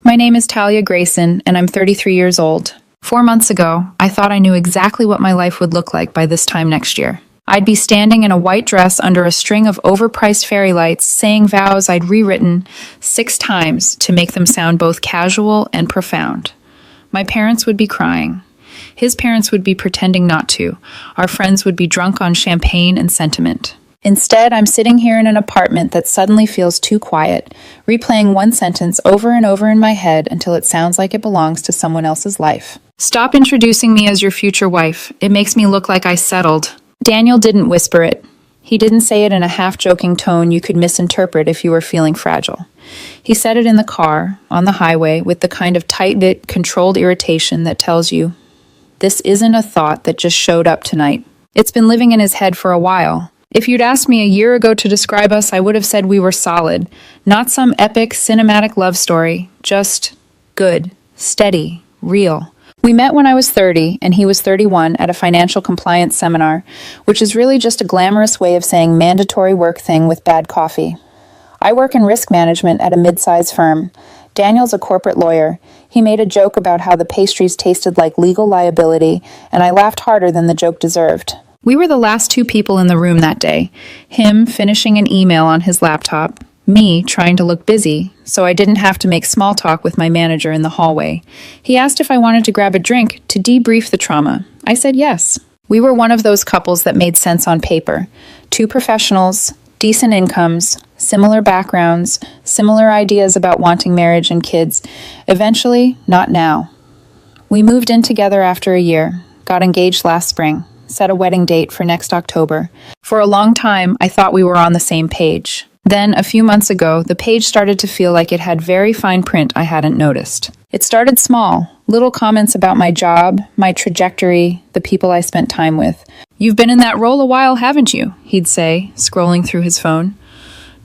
My name is Talia Grayson, and I'm 33 years old. 4 months ago, I thought I knew exactly what my life would look like by this time next year. I'd be standing in a white dress under a string of overpriced fairy lights, saying vows I'd rewritten 6 times to make them sound both casual and profound. My parents would be crying. His parents would be pretending not to. Our friends would be drunk on champagne and sentiment. Instead, I'm sitting here in an apartment that suddenly feels too quiet, replaying one sentence over and over in my head until it sounds like it belongs to someone else's life. Stop introducing me as your future wife. It makes me look like I settled. Daniel didn't whisper it. He didn't say it in a half-joking tone you could misinterpret if you were feeling fragile. He said it in the car, on the highway, with the kind of tight-knit, controlled irritation that tells you, this isn't a thought that just showed up tonight. It's been living in his head for a while. If you'd asked me a year ago to describe us, I would have said we were solid. Not some epic, cinematic love story. Just good, steady, real. We met when I was 30 and he was 31 at a financial compliance seminar, which is really just a glamorous way of saying mandatory work thing with bad coffee. I work in risk management at a mid-size firm. Daniel's a corporate lawyer. He made a joke about how the pastries tasted like legal liability, and I laughed harder than the joke deserved. We were the last 2 people in the room that day. Him finishing an email on his laptop, me trying to look busy, so I didn't have to make small talk with my manager in the hallway. He asked if I wanted to grab a drink to debrief the trauma. I said yes. We were one of those couples that made sense on paper. 2 professionals, decent incomes, similar backgrounds, similar ideas about wanting marriage and kids. Eventually, not now. We moved in together after a year, got engaged last spring, set a wedding date for next October. For a long time, I thought we were on the same page. Then, a few months ago, the page started to feel like it had very fine print I hadn't noticed. It started small, little comments about my job, my trajectory, the people I spent time with. "You've been in that role a while, haven't you?" he'd say, scrolling through his phone.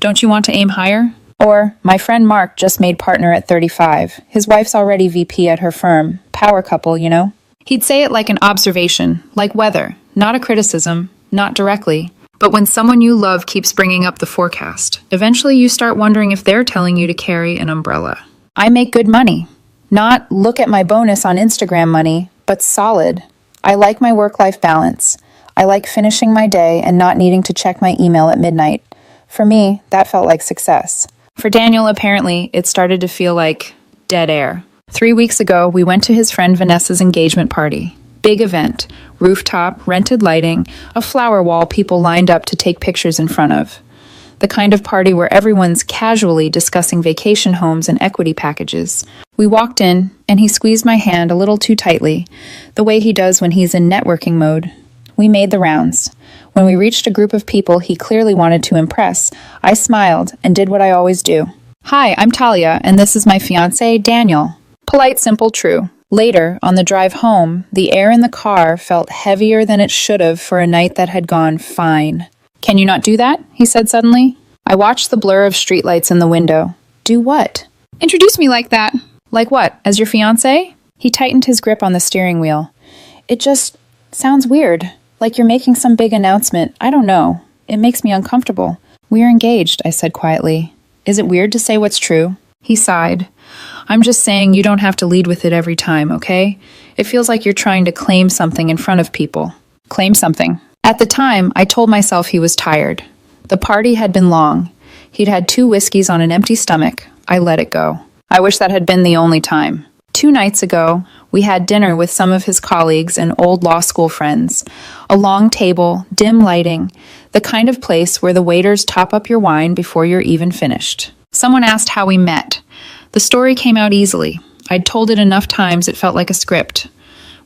"Don't you want to aim higher?" Or, "My friend Mark just made partner at 35. His wife's already VP at her firm. Power couple, you know?" He'd say it like an observation, like weather, not a criticism, not directly. But when someone you love keeps bringing up the forecast, eventually you start wondering if they're telling you to carry an umbrella. I make good money. Not look at my bonus on Instagram money, but solid. I like my work-life balance. I like finishing my day and not needing to check my email at midnight. For me, that felt like success. For Daniel, apparently, it started to feel like dead air. 3 weeks ago, we went to his friend Vanessa's engagement party. Big event, rooftop, rented lighting, a flower wall people lined up to take pictures in front of. The kind of party where everyone's casually discussing vacation homes and equity packages. We walked in, and he squeezed my hand a little too tightly, the way he does when he's in networking mode. We made the rounds. When we reached a group of people he clearly wanted to impress, I smiled and did what I always do. "Hi, I'm Talia, and this is my fiancé, Daniel." Polite, simple, true. Later, on the drive home, the air in the car felt heavier than it should have for a night that had gone fine. "Can you not do that?" he said suddenly. I watched the blur of streetlights in the window. "Do what?" "Introduce me like that." "Like what? As your fiancé?" He tightened his grip on the steering wheel. "It just sounds weird. Like you're making some big announcement. I don't know. It makes me uncomfortable." "We're engaged," I said quietly. "Is it weird to say what's true?" He sighed. "I'm just saying you don't have to lead with it every time, okay? It feels like you're trying to claim something in front of people." Claim something. At the time, I told myself he was tired. The party had been long. He'd had 2 whiskeys on an empty stomach. I let it go. I wish that had been the only time. 2 nights ago, we had dinner with some of his colleagues and old law school friends. A long table, dim lighting, the kind of place where the waiters top up your wine before you're even finished. Someone asked how we met. The story came out easily. I'd told it enough times it felt like a script.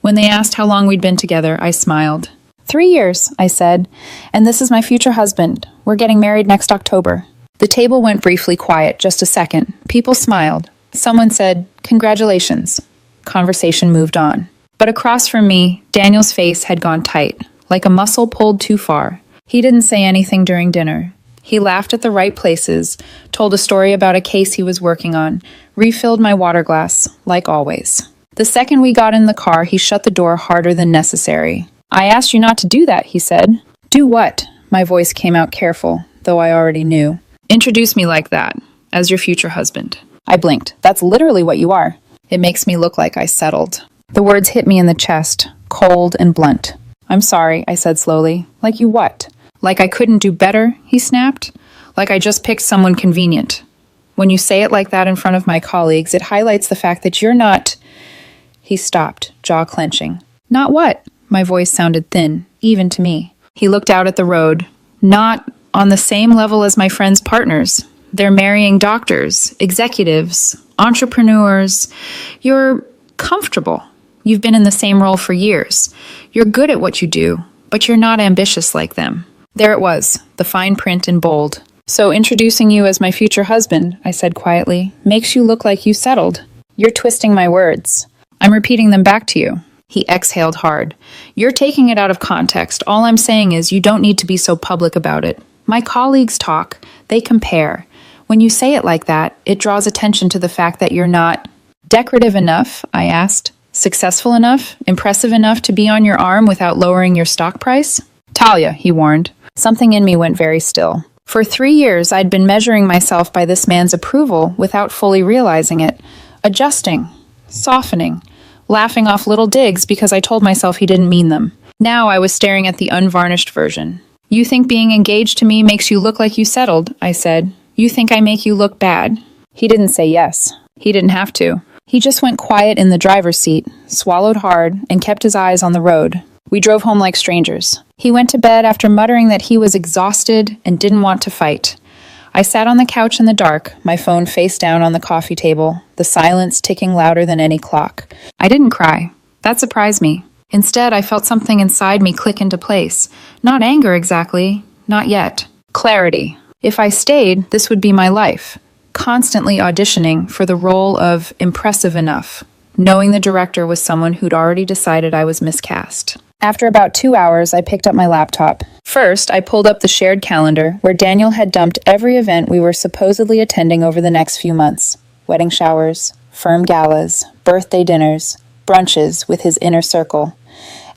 When they asked how long we'd been together, I smiled. 3 years, I said, and this is my future husband. We're getting married next October. The table went briefly quiet, just a second. People smiled. Someone said, "Congratulations." Conversation moved on. But across from me, Daniel's face had gone tight, like a muscle pulled too far. He didn't say anything during dinner. He laughed at the right places, told a story about a case he was working on, refilled my water glass, like always. The second we got in the car, he shut the door harder than necessary. "I asked you not to do that," he said. "Do what?" My voice came out careful, though I already knew. "Introduce me like that, as your future husband." I blinked. That's literally what you are. It makes me look like I settled. The words hit me in the chest, cold and blunt. I'm sorry, I said slowly. Like you what? Like I couldn't do better, he snapped. Like I just picked someone convenient. When you say it like that in front of my colleagues, it highlights the fact that you're not... He stopped, jaw clenching. Not what? My voice sounded thin, even to me. He looked out at the road. Not on the same level as my friends' partners. They're marrying doctors, executives, entrepreneurs. You're comfortable. You've been in the same role for years. You're good at what you do, but you're not ambitious like them. There it was, the fine print in bold. So introducing you as my future husband, I said quietly, makes you look like you settled. You're twisting my words. I'm repeating them back to you. He exhaled hard. You're taking it out of context. All I'm saying is you don't need to be so public about it. My colleagues talk. They compare. When you say it like that, it draws attention to the fact that you're not decorative enough, I asked. Successful enough? Impressive enough to be on your arm without lowering your stock price? Talia, he warned. Something in me went very still. For 3 years, I'd been measuring myself by this man's approval without fully realizing it. Adjusting. Softening. Laughing off little digs because I told myself he didn't mean them. Now I was staring at the unvarnished version. You think being engaged to me makes you look like you settled, I said. You think I make you look bad? He didn't say yes. He didn't have to. He just went quiet in the driver's seat, swallowed hard, and kept his eyes on the road. We drove home like strangers. He went to bed after muttering that he was exhausted and didn't want to fight. I sat on the couch in the dark, my phone face down on the coffee table, the silence ticking louder than any clock. I didn't cry. That surprised me. Instead, I felt something inside me click into place. Not anger exactly. Not yet. Clarity. If I stayed, this would be my life. Constantly auditioning for the role of impressive enough, knowing the director was someone who'd already decided I was miscast. After about 2 hours, I picked up my laptop. First, I pulled up the shared calendar where Daniel had dumped every event we were supposedly attending over the next few months. Wedding showers, firm galas, birthday dinners, brunches with his inner circle.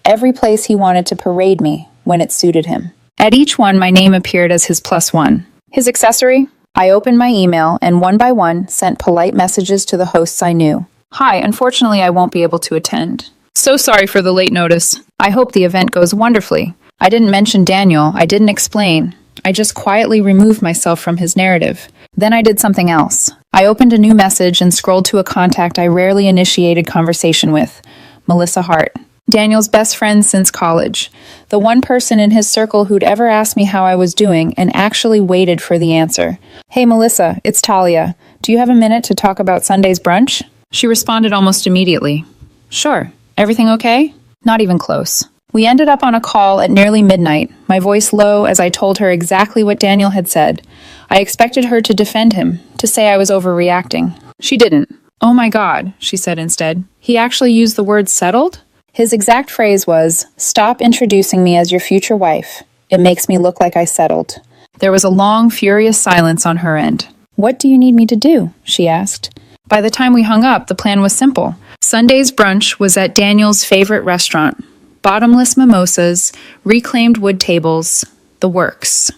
Every place he wanted to parade me when it suited him. At each one, my name appeared as his +1. His accessory? I opened my email and one by one sent polite messages to the hosts I knew. Hi, unfortunately I won't be able to attend. So sorry for the late notice. I hope the event goes wonderfully. I didn't mention Daniel. I didn't explain. I just quietly removed myself from his narrative. Then I did something else. I opened a new message and scrolled to a contact I rarely initiated conversation with, Melissa Hart. Daniel's best friend since college. The one person in his circle who'd ever asked me how I was doing and actually waited for the answer. Hey Melissa, it's Talia. Do you have a minute to talk about Sunday's brunch? She responded almost immediately. Sure. Everything okay? Not even close. We ended up on a call at nearly midnight, my voice low as I told her exactly what Daniel had said. I expected her to defend him, to say I was overreacting. She didn't. Oh my God, she said instead. He actually used the word settled? His exact phrase was, stop introducing me as your future wife. It makes me look like I settled. There was a long, furious silence on her end. What do you need me to do? She asked. By the time we hung up, the plan was simple. Sunday's brunch was at Daniel's favorite restaurant. Bottomless mimosas, reclaimed wood tables, the works.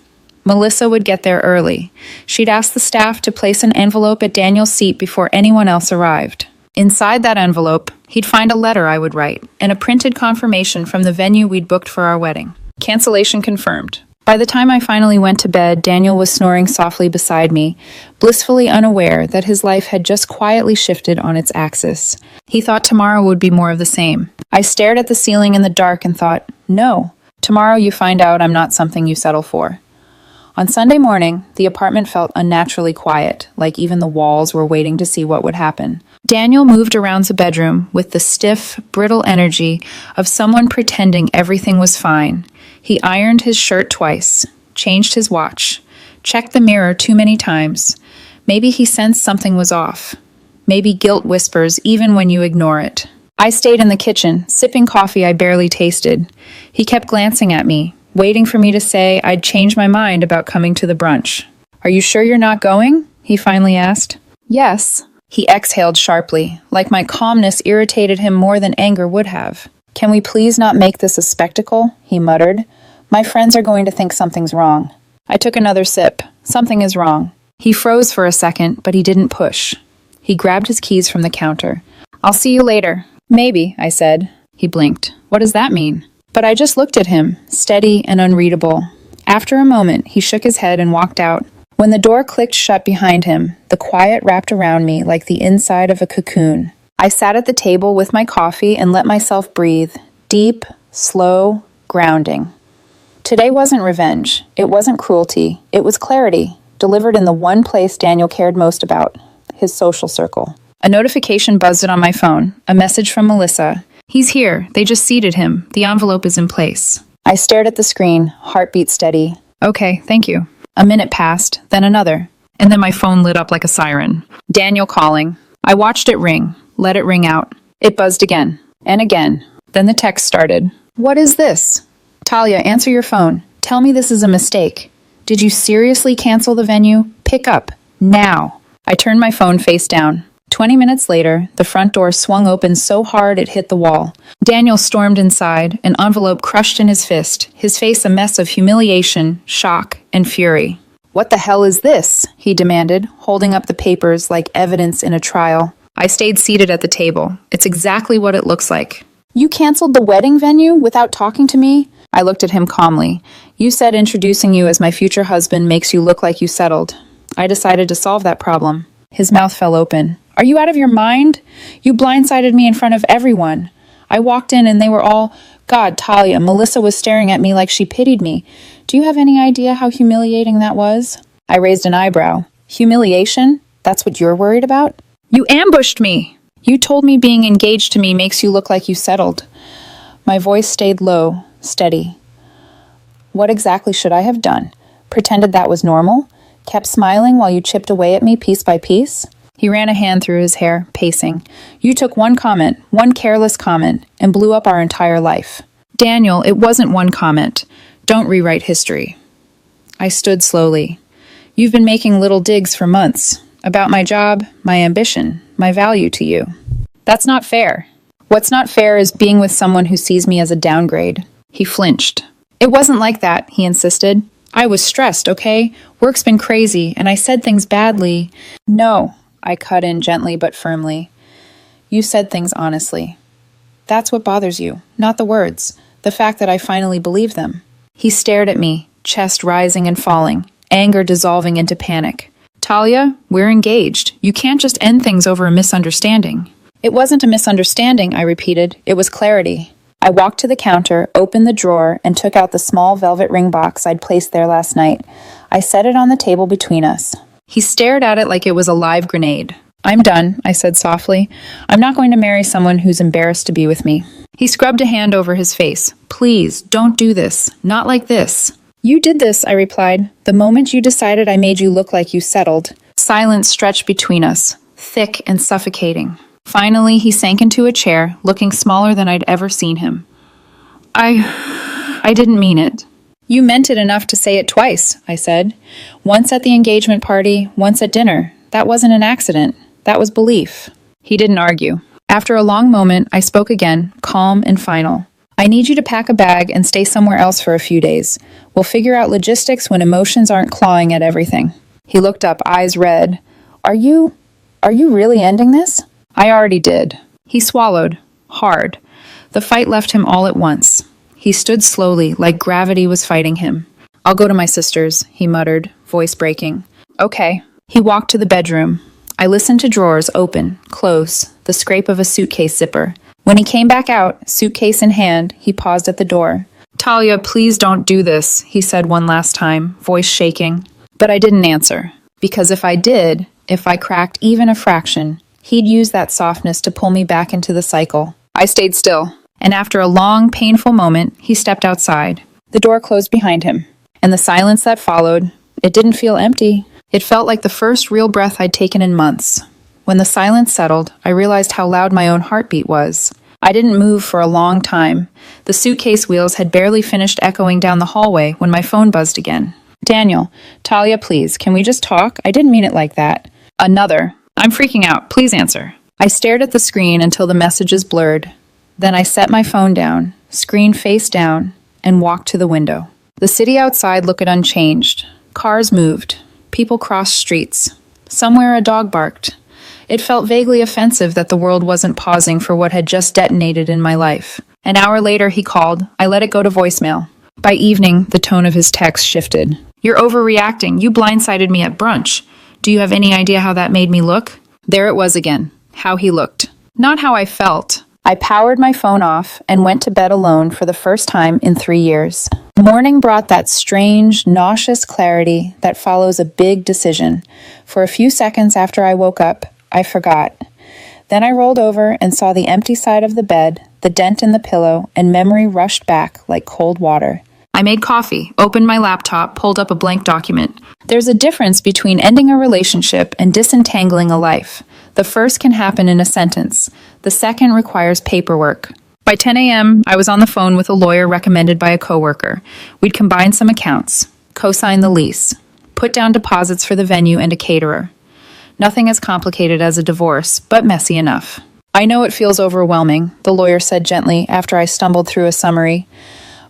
Melissa would get there early. She'd ask the staff to place an envelope at Daniel's seat before anyone else arrived. Inside that envelope, he'd find a letter I would write and a printed confirmation from the venue we'd booked for our wedding. Cancellation confirmed. By the time I finally went to bed, Daniel was snoring softly beside me, blissfully unaware that his life had just quietly shifted on its axis. He thought tomorrow would be more of the same. I stared at the ceiling in the dark and thought, no, tomorrow you find out I'm not something you settle for. On Sunday morning, the apartment felt unnaturally quiet, like even the walls were waiting to see what would happen. Daniel moved around the bedroom with the stiff, brittle energy of someone pretending everything was fine. He ironed his shirt twice, changed his watch, checked the mirror too many times. Maybe he sensed something was off. Maybe guilt whispers even when you ignore it. I stayed in the kitchen, sipping coffee I barely tasted. He kept glancing at me, waiting for me to say I'd changed my mind about coming to the brunch. Are you sure you're not going? He finally asked. Yes. He exhaled sharply, like my calmness irritated him more than anger would have. Can we please not make this a spectacle? He muttered. My friends are going to think something's wrong. I took another sip. Something is wrong. He froze for a second, but he didn't push. He grabbed his keys from the counter. "I'll see you later." "Maybe," I said. He blinked. "What does that mean?" But I just looked at him, steady and unreadable. After a moment, he shook his head and walked out. When the door clicked shut behind him, the quiet wrapped around me like the inside of a cocoon. I sat at the table with my coffee and let myself breathe. Deep, slow, grounding. Today wasn't revenge. It wasn't cruelty. It was clarity, delivered in the one place Daniel cared most about, his social circle. A notification buzzed on my phone, a message from Melissa. "He's here. They just seated him. The envelope is in place." I stared at the screen, heartbeat steady. "Okay, thank you." A minute passed, then another, and then my phone lit up like a siren. Daniel calling. I watched it ring, let it ring out. It buzzed again, and again. Then the text started. "What is this?" "Talia, answer your phone. Tell me this is a mistake. Did you seriously cancel the venue? Pick up. Now." I turned my phone face down. 20 minutes later, the front door swung open so hard it hit the wall. Daniel stormed inside, an envelope crushed in his fist, his face a mess of humiliation, shock, and fury. "What the hell is this?" he demanded, holding up the papers like evidence in a trial. I stayed seated at the table. "It's exactly what it looks like." "You canceled the wedding venue without talking to me?" I looked at him calmly. "You said introducing you as my future husband makes you look like you settled. I decided to solve that problem." His mouth fell open. "Are you out of your mind? You blindsided me in front of everyone. I walked in and they were all, 'God, Talia, Melissa was staring at me like she pitied me.' Do you have any idea how humiliating that was?" I raised an eyebrow. "Humiliation? That's what you're worried about?" "You ambushed me! You told me being engaged to me makes you look like you settled." My voice stayed low, steady. "What exactly should I have done? Pretended that was normal? Kept smiling while you chipped away at me piece by piece?" He ran a hand through his hair, pacing. "You took one comment, one careless comment, and blew up our entire life." "Daniel, it wasn't one comment. Don't rewrite history." I stood slowly. "You've been making little digs for months. About my job, my ambition, my value to you. That's not fair. What's not fair is being with someone who sees me as a downgrade." He flinched. "It wasn't like that," he insisted. "I was stressed, okay? Work's been crazy, and I said things badly." "No," I cut in gently but firmly. "You said things honestly. That's what bothers you, not the words, the fact that I finally believed them." He stared at me, chest rising and falling, anger dissolving into panic. "Talia, we're engaged. You can't just end things over a misunderstanding." "It wasn't a misunderstanding," I repeated. "It was clarity." I walked to the counter, opened the drawer, and took out the small velvet ring box I'd placed there last night. I set it on the table between us. He stared at it like it was a live grenade. "I'm done," I said softly. "I'm not going to marry someone who's embarrassed to be with me." He scrubbed a hand over his face. "Please, don't do this. Not like this." "You did this," I replied, "the moment you decided I made you look like you settled." Silence stretched between us, thick and suffocating. Finally, he sank into a chair, looking smaller than I'd ever seen him. I didn't mean it." "You meant it enough to say it twice," I said. "Once at the engagement party, once at dinner. That wasn't an accident. That was belief." He didn't argue. After a long moment, I spoke again, calm and final. "I need you to pack a bag and stay somewhere else for a few days. We'll figure out logistics when emotions aren't clawing at everything." He looked up, eyes red. Are you really ending this?" "I already did." He swallowed, hard. The fight left him all at once. He stood slowly, like gravity was fighting him. "I'll go to my sister's," he muttered, voice breaking. "Okay." He walked to the bedroom. I listened to drawers open, close, the scrape of a suitcase zipper. When he came back out, suitcase in hand, he paused at the door. "Talia, please don't do this," he said one last time, voice shaking. But I didn't answer, because if I did, if I cracked even a fraction, he'd use that softness to pull me back into the cycle. I stayed still, and after a long, painful moment, he stepped outside. The door closed behind him, and the silence that followed, it didn't feel empty. It felt like the first real breath I'd taken in months. When the silence settled, I realized how loud my own heartbeat was. I didn't move for a long time. The suitcase wheels had barely finished echoing down the hallway when my phone buzzed again. "Daniel, Talia, please, can we just talk? I didn't mean it like that." Another. "I'm freaking out. Please answer." I stared at the screen until the messages blurred. Then I set my phone down, screen face down, and walked to the window. The city outside looked unchanged. Cars moved. People crossed streets. Somewhere a dog barked. It felt vaguely offensive that the world wasn't pausing for what had just detonated in my life. An hour later, he called. I let it go to voicemail. By evening, the tone of his text shifted. "You're overreacting. You blindsided me at brunch. Do you have any idea how that made me look?" There it was again. How he looked. Not how I felt. I powered my phone off and went to bed alone for the first time in 3 years. Morning brought that strange, nauseous clarity that follows a big decision. For a few seconds after I woke up, I forgot. Then I rolled over and saw the empty side of the bed, the dent in the pillow, and memory rushed back like cold water. I made coffee, opened my laptop, pulled up a blank document. There's a difference between ending a relationship and disentangling a life. The first can happen in a sentence. The second requires paperwork. By 10 a.m., I was on the phone with a lawyer recommended by a coworker. We'd combine some accounts, co-sign the lease, put down deposits for the venue and a caterer. Nothing as complicated as a divorce, but messy enough. "I know it feels overwhelming," the lawyer said gently after I stumbled through a summary.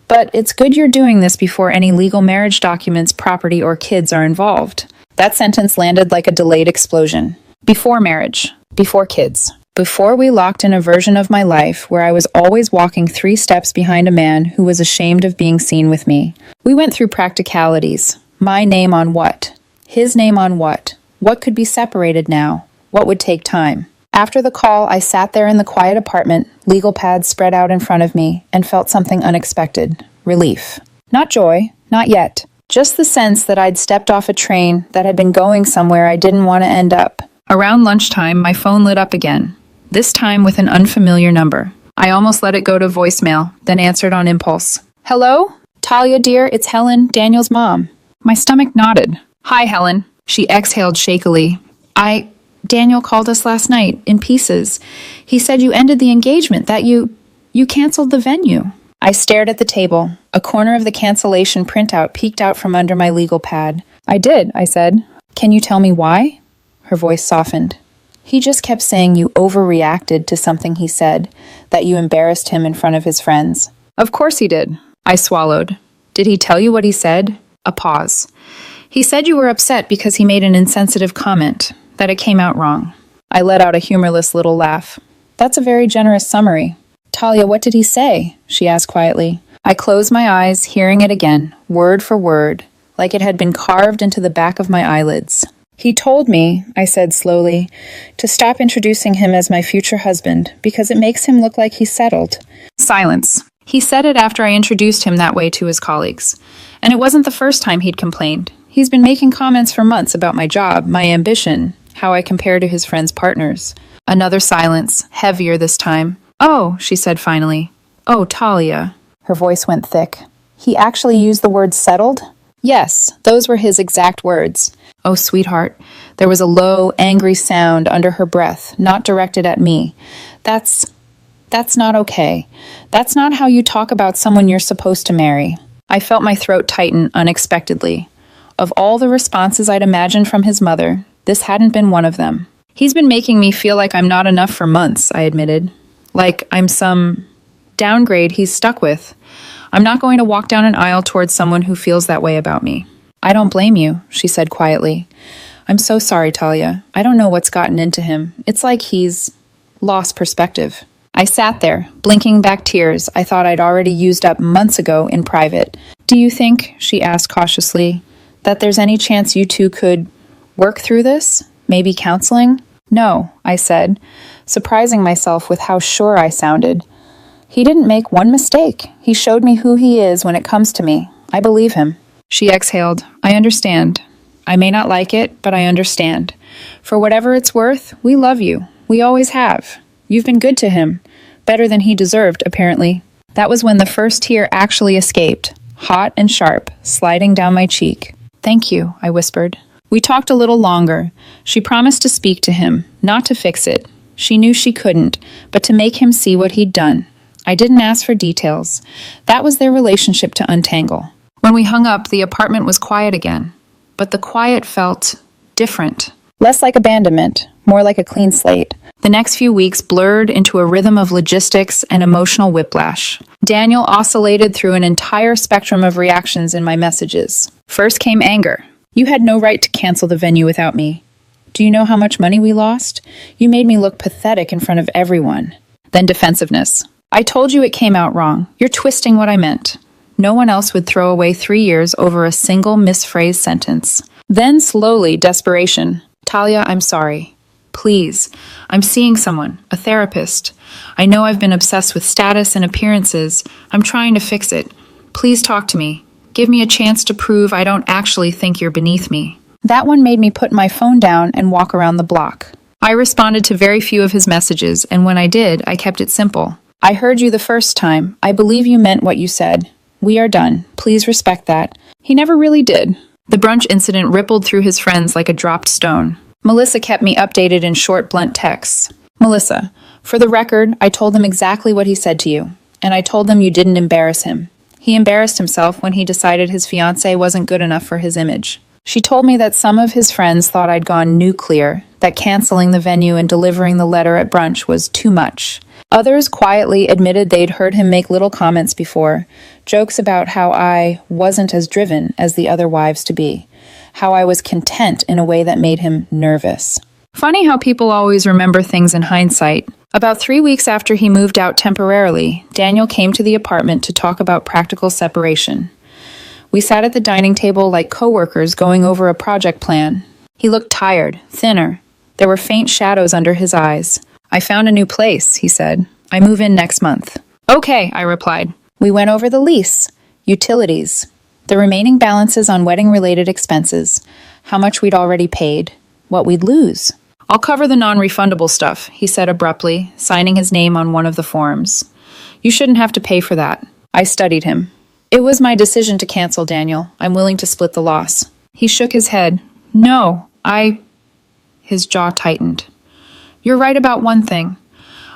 "But it's good you're doing this before any legal marriage documents, property, or kids are involved." That sentence landed like a delayed explosion. Before marriage. Before kids. Before we locked in a version of my life where I was always walking 3 steps behind a man who was ashamed of being seen with me. We went through practicalities. My name on what? His name on what? What could be separated now? What would take time? After the call, I sat there in the quiet apartment, legal pads spread out in front of me, and felt something unexpected. Relief. Not joy. Not yet. Just the sense that I'd stepped off a train that had been going somewhere I didn't want to end up. Around lunchtime, my phone lit up again. This time with an unfamiliar number. I almost let it go to voicemail, then answered on impulse. "Hello? Talia, dear, it's Helen, Daniel's mom." My stomach nodded. "Hi, Helen." She exhaled shakily. Daniel called us last night, in pieces. He said you ended the engagement, that you canceled the venue." I stared at the table. A corner of the cancellation printout peeked out from under my legal pad. "I did," I said. "Can you tell me why?" Her voice softened. "He just kept saying you overreacted to something he said, that you embarrassed him in front of his friends." "Of course he did." I swallowed. "Did he tell you what he said?" A pause. "He said you were upset because he made an insensitive comment, that it came out wrong." I let out a humorless little laugh. "That's a very generous summary." "Talia, what did he say?" she asked quietly. I closed my eyes, hearing it again, word for word, like it had been carved into the back of my eyelids. "He told me," I said slowly, "to stop introducing him as my future husband, because it makes him look like he's settled." Silence. He said it after I introduced him that way to his colleagues. And it wasn't the first time he'd complained. He's been making comments for months about my job, my ambition, how I compare to his friends' partners. Another silence, heavier this time. "Oh," she said finally. "Oh, Talia." Her voice went thick. "He actually used the word settled?" "Yes, those were his exact words." "Oh, sweetheart." There was a low, angry sound under her breath, not directed at me. That's not okay. That's not how you talk about someone you're supposed to marry." I felt my throat tighten unexpectedly. Of all the responses I'd imagined from his mother, this hadn't been one of them. "He's been making me feel like I'm not enough for months," I admitted. "Like I'm some downgrade he's stuck with. I'm not going to walk down an aisle towards someone who feels that way about me." "I don't blame you," she said quietly. "I'm so sorry, Talia. I don't know what's gotten into him. It's like he's lost perspective." I sat there, blinking back tears I thought I'd already used up months ago in private. "Do you think," she asked cautiously, "that there's any chance you two could work through this? Maybe counseling?" "No," I said, surprising myself with how sure I sounded. "He didn't make one mistake. He showed me who he is when it comes to me. I believe him." She exhaled. "I understand. I may not like it, but I understand. For whatever it's worth, we love you. We always have. You've been good to him. Better than he deserved, apparently." That was when the first tear actually escaped, hot and sharp, sliding down my cheek. "Thank you," I whispered. We talked a little longer. She promised to speak to him, not to fix it. She knew she couldn't, but to make him see what he'd done. I didn't ask for details. That was their relationship to untangle. When we hung up, the apartment was quiet again. But the quiet felt different. Less like abandonment, more like a clean slate. The next few weeks blurred into a rhythm of logistics and emotional whiplash. Daniel oscillated through an entire spectrum of reactions in my messages. First came anger. "You had no right to cancel the venue without me. Do you know how much money we lost? You made me look pathetic in front of everyone. Then defensiveness. I told you it came out wrong. You're twisting what I meant. No one else would throw away 3 years over a single misphrased sentence. Then slowly, desperation. Talia, I'm sorry. Please. I'm seeing someone, a therapist. I know I've been obsessed with status and appearances. I'm trying to fix it. Please talk to me. Give me a chance to prove I don't actually think you're beneath me. That one made me put my phone down and walk around the block. I responded to very few of his messages, and when I did, I kept it simple. I heard you the first time. I believe you meant what you said. We are done. Please respect that. He never really did. The brunch incident rippled through his friends like a dropped stone. Melissa kept me updated in short, blunt texts. Melissa, for the record, I told them exactly what he said to you, and I told them you didn't embarrass him. He embarrassed himself when he decided his fiancée wasn't good enough for his image. She told me that some of his friends thought I'd gone nuclear, that canceling the venue and delivering the letter at brunch was too much. Others quietly admitted they'd heard him make little comments before, jokes about how I wasn't as driven as the other wives to be, how I was content in a way that made him nervous. Funny how people always remember things in hindsight. About 3 weeks after he moved out temporarily, Daniel came to the apartment to talk about practical separation. We sat at the dining table like coworkers going over a project plan. He looked tired, thinner. There were faint shadows under his eyes. I found a new place, he said. I move in next month. Okay, I replied. We went over the lease, utilities, the remaining balances on wedding-related expenses, how much we'd already paid, what we'd lose. I'll cover the non-refundable stuff, he said abruptly, signing his name on one of the forms. You shouldn't have to pay for that. I studied him. It was my decision to cancel, Daniel. I'm willing to split the loss. He shook his head. No, His jaw tightened. You're right about one thing.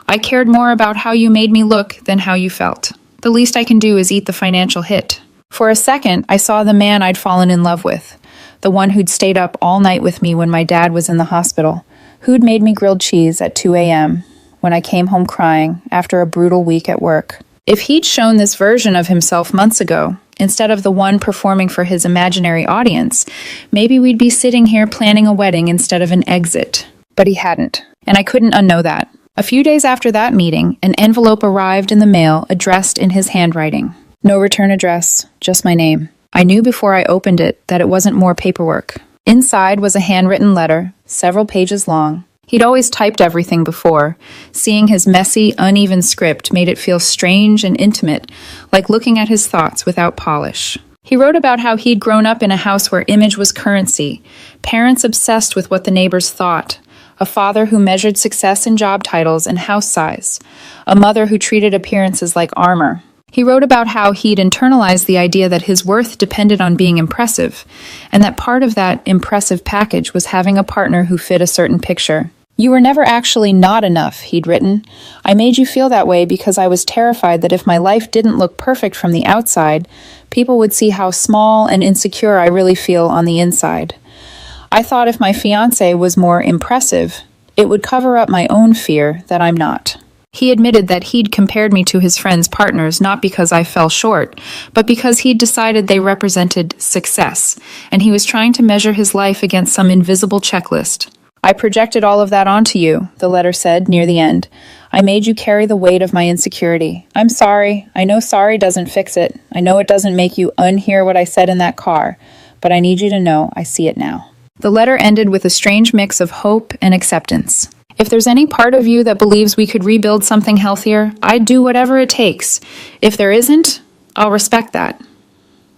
I cared more about how you made me look than how you felt. The least I can do is eat the financial hit. For a second, I saw the man I'd fallen in love with, the one who'd stayed up all night with me when my dad was in the hospital, who'd made me grilled cheese at 2 a.m. when I came home crying after a brutal week at work. If he'd shown this version of himself months ago, instead of the one performing for his imaginary audience, maybe we'd be sitting here planning a wedding instead of an exit. But he hadn't, and I couldn't unknow that. A few days after that meeting, an envelope arrived in the mail addressed in his handwriting. No return address, just my name. I knew before I opened it that it wasn't more paperwork. Inside was a handwritten letter, several pages long. He'd always typed everything before. Seeing his messy, uneven script made it feel strange and intimate, like looking at his thoughts without polish. He wrote about how he'd grown up in a house where image was currency, parents obsessed with what the neighbors thought, a father who measured success in job titles and house size, a mother who treated appearances like armor. He wrote about how he'd internalized the idea that his worth depended on being impressive, and that part of that impressive package was having a partner who fit a certain picture. You were never actually not enough, he'd written. I made you feel that way because I was terrified that if my life didn't look perfect from the outside, people would see how small and insecure I really feel on the inside. I thought if my fiancé was more impressive, it would cover up my own fear that I'm not. He admitted that he'd compared me to his friends' partners not because I fell short, but because he'd decided they represented success, and he was trying to measure his life against some invisible checklist. I projected all of that onto you, the letter said near the end. I made you carry the weight of my insecurity. I'm sorry. I know sorry doesn't fix it. I know it doesn't make you unhear what I said in that car, but I need you to know I see it now. The letter ended with a strange mix of hope and acceptance. If there's any part of you that believes we could rebuild something healthier, I'd do whatever it takes. If there isn't, I'll respect that.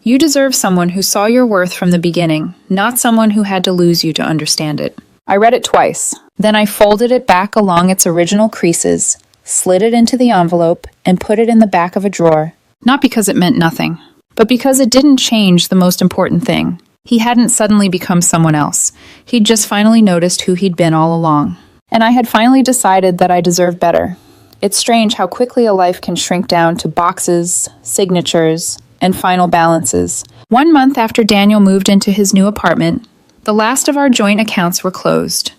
You deserve someone who saw your worth from the beginning, not someone who had to lose you to understand it. I read it twice. Then I folded it back along its original creases, slid it into the envelope, and put it in the back of a drawer. Not because it meant nothing, but because it didn't change the most important thing. He hadn't suddenly become someone else. He'd just finally noticed who he'd been all along. And I had finally decided that I deserved better. It's strange how quickly a life can shrink down to boxes, signatures, and final balances. 1 month after Daniel moved into his new apartment, the last of our joint accounts were closed.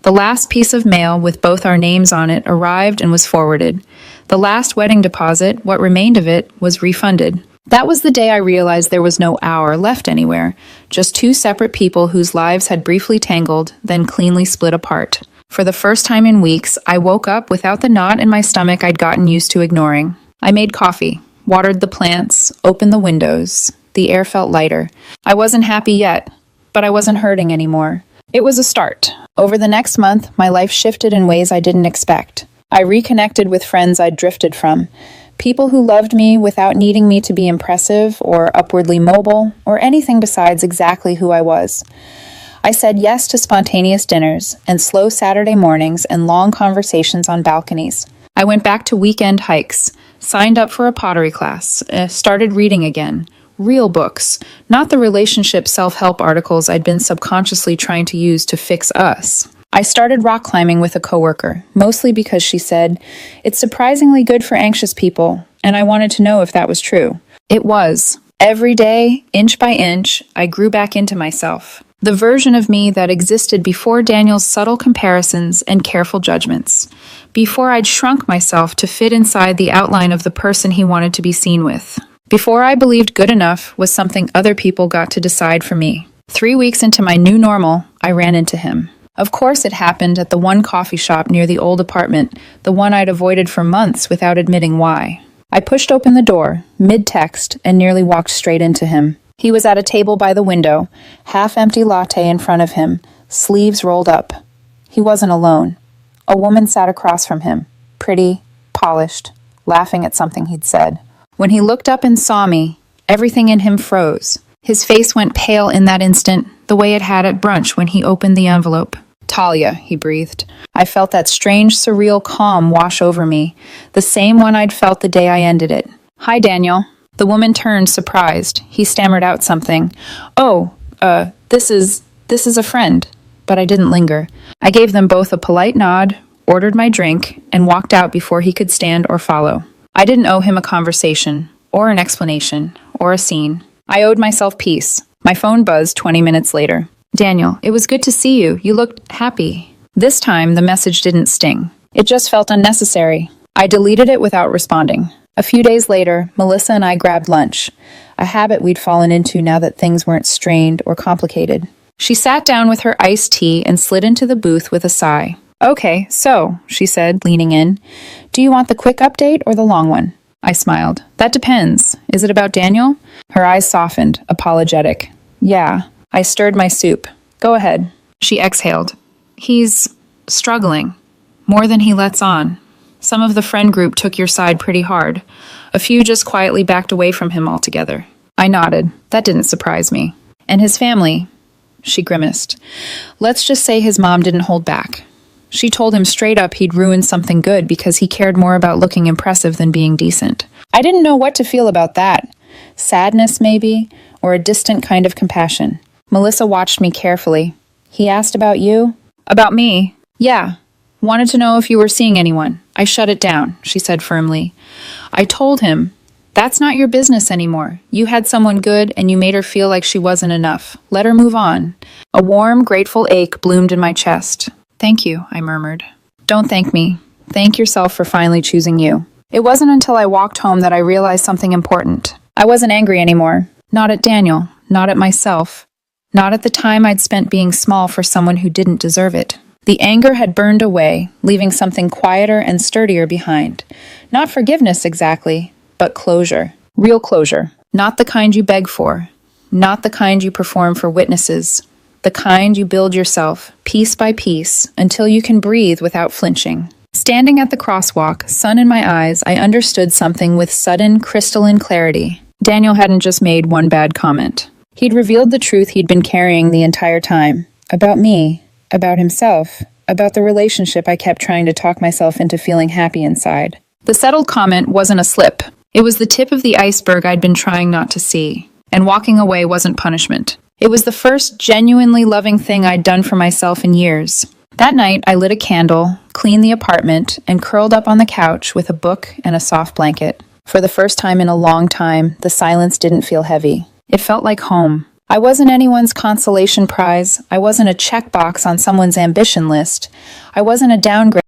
The last piece of mail with both our names on it arrived and was forwarded. The last wedding deposit, what remained of it, was refunded. That was the day I realized there was no hour left anywhere, just two separate people whose lives had briefly tangled, then cleanly split apart. For the first time in weeks, I woke up without the knot in my stomach I'd gotten used to ignoring. I made coffee, watered the plants, opened the windows. The air felt lighter. I wasn't happy yet, but I wasn't hurting anymore. It was a start. Over the next month, my life shifted in ways I didn't expect. I reconnected with friends I'd drifted from. People who loved me without needing me to be impressive or upwardly mobile or anything besides exactly who I was. I said yes to spontaneous dinners and slow Saturday mornings and long conversations on balconies. I went back to weekend hikes, signed up for a pottery class, started reading again. Real books, not the relationship self-help articles I'd been subconsciously trying to use to fix us. I started rock climbing with a coworker, mostly because she said, "It's surprisingly good for anxious people," and I wanted to know if that was true. It was. Every day, inch by inch, I grew back into myself. The version of me that existed before Daniel's subtle comparisons and careful judgments. Before I'd shrunk myself to fit inside the outline of the person he wanted to be seen with. Before I believed good enough was something other people got to decide for me. 3 weeks into my new normal, I ran into him. Of course it happened at the one coffee shop near the old apartment, the one I'd avoided for months without admitting why. I pushed open the door, mid-text, and nearly walked straight into him. He was at a table by the window, half-empty latte in front of him, sleeves rolled up. He wasn't alone. A woman sat across from him, pretty, polished, laughing at something he'd said. When he looked up and saw me, everything in him froze. His face went pale in that instant, the way it had at brunch when he opened the envelope. "Talia," he breathed. I felt that strange, surreal calm wash over me, the same one I'd felt the day I ended it. "Hi, Daniel." The woman turned, surprised. He stammered out something. "Oh, this is a friend." But I didn't linger. I gave them both a polite nod, ordered my drink, and walked out before he could stand or follow. I didn't owe him a conversation, or an explanation, or a scene. I owed myself peace. My phone buzzed 20 minutes later. "Daniel, it was good to see you. You looked happy." This time, the message didn't sting. It just felt unnecessary. I deleted it without responding. A few days later, Melissa and I grabbed lunch, a habit we'd fallen into now that things weren't strained or complicated. She sat down with her iced tea and slid into the booth with a sigh. "Okay, so," she said, leaning in, "do you want the quick update or the long one?" I smiled. "That depends. Is it about Daniel?" Her eyes softened, apologetic. "Yeah." I stirred my soup. "Go ahead." She exhaled. "He's struggling. More than he lets on. Some of the friend group took your side pretty hard. A few just quietly backed away from him altogether." I nodded. That didn't surprise me. "And his family?" She grimaced. "Let's just say his mom didn't hold back. She told him straight up he'd ruined something good because he cared more about looking impressive than being decent." I didn't know what to feel about that. Sadness, maybe, or a distant kind of compassion. Melissa watched me carefully. "He asked about you?" "About me?" "Yeah. Wanted to know if you were seeing anyone." I shut it down, she said firmly. I told him, "That's not your business anymore. You had someone good and you made her feel like she wasn't enough. Let her move on." A warm, grateful ache bloomed in my chest. "Thank you," I murmured. "Don't thank me. Thank yourself for finally choosing you." It wasn't until I walked home that I realized something important. I wasn't angry anymore. Not at Daniel. Not at myself. Not at the time I'd spent being small for someone who didn't deserve it. The anger had burned away, leaving something quieter and sturdier behind. Not forgiveness exactly, but closure. Real closure. Not the kind you beg for. Not the kind you perform for witnesses. The kind you build yourself, piece by piece, until you can breathe without flinching. Standing at the crosswalk, sun in my eyes, I understood something with sudden, crystalline clarity. Daniel hadn't just made one bad comment. He'd revealed the truth he'd been carrying the entire time. About me. About himself. About the relationship I kept trying to talk myself into feeling happy inside. The settled comment wasn't a slip. It was the tip of the iceberg I'd been trying not to see. And walking away wasn't punishment. It was the first genuinely loving thing I'd done for myself in years. That night, I lit a candle, cleaned the apartment, and curled up on the couch with a book and a soft blanket. For the first time in a long time, the silence didn't feel heavy. It felt like home. I wasn't anyone's consolation prize. I wasn't a checkbox on someone's ambition list. I wasn't a downgrade